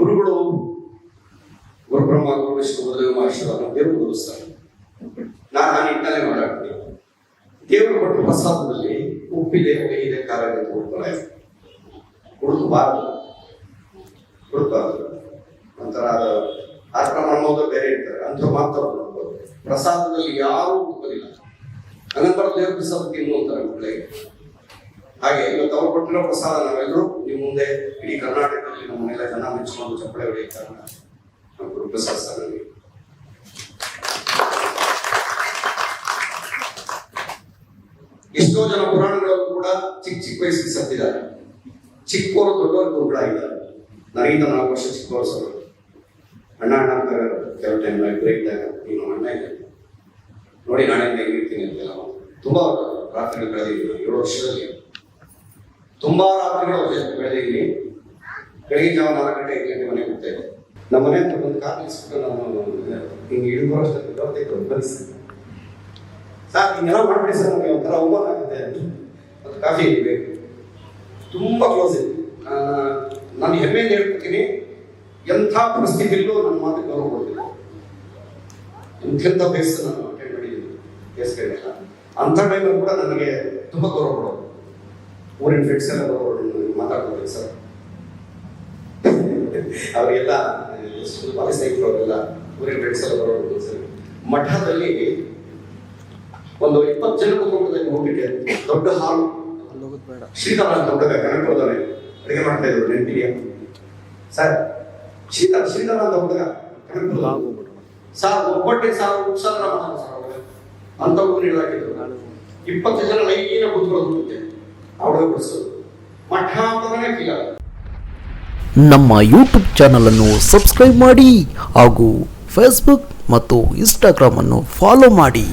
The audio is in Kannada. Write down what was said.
ಗುರುಗಳು ಗುರುಬ್ರಹ್ಮ ಗುರು ವಿಷ್ಣು ಗುರುದೇವ ಮಹೇಶ್ವರ ದೇವರು ಗುರುಸ್ತಾರೆ. ನಾನು ನಿಟ್ಟಲ್ಲೇ ಮಾತಾಡ್ತೀನಿ. ದೇವರು ಕೊಟ್ಟ ಪ್ರಸಾದದಲ್ಲಿ ಉಪ್ಪಿದೆ, ಹೊಗೆ ಇದೆ, ಖಾರ ಇದೆ, ಹುಡುಕಬಾರದು. ಒಂಥರ ಆಟ ಮಾಡೋದು ಬೇರೆ ಇರ್ತಾರೆ, ಅಂತ ಮಾತ್ರ ಪ್ರಸಾದದಲ್ಲಿ ಯಾರೂ ಹುಡುಕೋದಿಲ್ಲ. ಅನಂತರ ದೇವ್ರ ಪ್ರಸಾದ ತಿನ್ನು ಅಂತಾರೆ ಮಕ್ಕಳಿಗೆ. ಹಾಗೆ ಇವತ್ತು ಅವ್ರು ಕೊಟ್ಟಿರೋ ಪ್ರಸಾದ ನಾವೆಲ್ಲರೂ ನಿಮ್ಮ ಮುಂದೆ ಇಡೀ ಕರ್ನಾಟಕದಲ್ಲಿ ನಮ್ಮನ್ನೆಲ್ಲ ಜನ ಮೆಚ್ಚಿಕೊಂಡು ಚಪ್ಪಳೆ ಹೊಡೆಯ ಕಾರಣ ನಮ್ಮ ಗುರುಪ್ರಸಾದ್ ಸರ್ ನನಗೆ. ಎಷ್ಟೋ ಜನ ಪುರಾಣಗಳಲ್ಲೂ ಕೂಡ ಚಿಕ್ಕ ಚಿಕ್ಕ ವಯಸ್ಸಿಗೆ ಸತ್ತಿದ್ದಾರೆ. ಚಿಕ್ಕವರು ದೊಡ್ಡವರು ಗುರುಗಳಾಗಿದ್ದಾರೆ. ನನಗಿಂತ 4 ವರ್ಷ ಚಿಕ್ಕವರು ಸರ್. ಅಣ್ಣ ಅಂತ ಕೆಲವು ಟೈಮ್ ಇಬ್ಬರೇ ಇದ್ದಾಗ ನೀನು ಅಣ್ಣ ಇದೆ ನೋಡಿ ನಾಳೆಯಿಂದ ಹೆಂಗಿರ್ತೀನಿ ಅಂತೆಲ್ಲ ತುಂಬಾ ರಾತ್ರಿಗಳು ಕಳೆದಿದ್ದೀನಿ. 7 ವರ್ಷದಲ್ಲಿ ತುಂಬಾ ರಾತ್ರಿಗಳು ಕಳೆದಿದ್ದೀನಿ. ಬೆಳಿಗ್ಗೆ ಜಾವ 4 ಗಂಟೆ 5 ಗಂಟೆ ಮನೆಗೆ ಹೋಗ್ತೇವೆ. ನಮ್ಮ ಮನೆ ಹತ್ರ ಒಂದು ಕಾರ್ ನಿಲ್ಸ್ಬಿಟ್ಟು ನಾನು ಹಿಂಗೆ ಇಳಿದು ಬರಿಸ್ತೀನಿ. ಸರ್ ಹಿಂಗೆಲ್ಲ ಮಾಡ್ಬಿಡಿ ಸರ್, ನಮಗೆ ಒಂಥರ ಅವಮಾನ ಆಗುತ್ತೆ, ಅದು ಕಾಫಿ ಬೇಕು. ತುಂಬ ಕ್ಲೋಸ್ ಇದೆ. ನಾನು ಹೆಮ್ಮೆಯಿಂದ ಹೇಳ್ಕೊತೀನಿ, ಎಂಥ ಪರಿಸ್ಥಿತಿಯಲ್ಲೂ ನನ್ನ ಮಾತು ಗೌರವ ಕೊಡ್ತೀನಿ. ಎಂತೆಂಥ ಬೇಸ್ ನಾನು ಅಟೆಂಡ್ ಮಾಡಿದ್ದೀನಿ ಕೇಸ್ಗಳನ್ನ. ಅಂಥ ಟೈಮಲ್ಲಿ ಕೂಡ ನನಗೆ ತುಂಬ ಗೌರವ ಕೊಡೋದು. ಊರಿನ ಫ್ರೆಂಡ್ಸ್ ಎಲ್ಲ ಮಾತಾಡ್ಬೋದು ಸರ್. ಅವರಿಗೆಲ್ಲ ಎಷ್ಟು ಬಾಲಿ ಸ್ನೇಹಿತರು ಅವರೆಲ್ಲ ಊರಿನ ಫ್ರೆಂಡ್ಸ್ ಎಲ್ಲ ಬರೋದು ಸರ್. ಮಠದಲ್ಲಿ ಒಂದು 20 ಜನ ಕುಟುಂಬದಲ್ಲಿ ಹೋಗ್ಲಿಕ್ಕೆ ದೊಡ್ಡ ಹಾಲು, ಶ್ರೀಧರ ಅಂತ ಹುಡುಗ ಕನಕಪುರದವರೇ ಅಡುಗೆ ಮಾಡ್ತಾ ಇದ್ರು, ನೆನಪಿದೆಯಾ ಸರ್? ಶ್ರೀಧರ ಅಂತ ಹುಡುಗ ಕನಕಪುರದ ಸಾರ್ ಒಬ್ಬಟ್ಟೆ ಸಾರು ಉತ್ಸಾಹ ಮಾಡೋದು ಸರ್. ಅಂತ ಹುಡುಗ ನೀಡಲಾಕಿದ್ರು. 20 ಜನ ಲೈನ ಕೂತ್ಕೊಳ್ಳೋದು ಮುಂದೆ ಆ ಹುಡುಗ ಬಿಡಿಸೋದು ಮಠ ಅಂತಾನೆ ಫೀಲ್ ಆಗುತ್ತೆ. ನಮ್ಮ ಯೂಟ್ಯೂಬ್ ಚಾನಲ್ ಅನ್ನು ಸಬ್ಸ್ಕ್ರೈಬ್ ಮಾಡಿ ಹಾಗೂ ಫೇಸ್ಬುಕ್ ಮತ್ತು ಇನ್ಸ್ಟಾಗ್ರಾಮ್ ಅನ್ನು ಫಾಲೋ ಮಾಡಿ.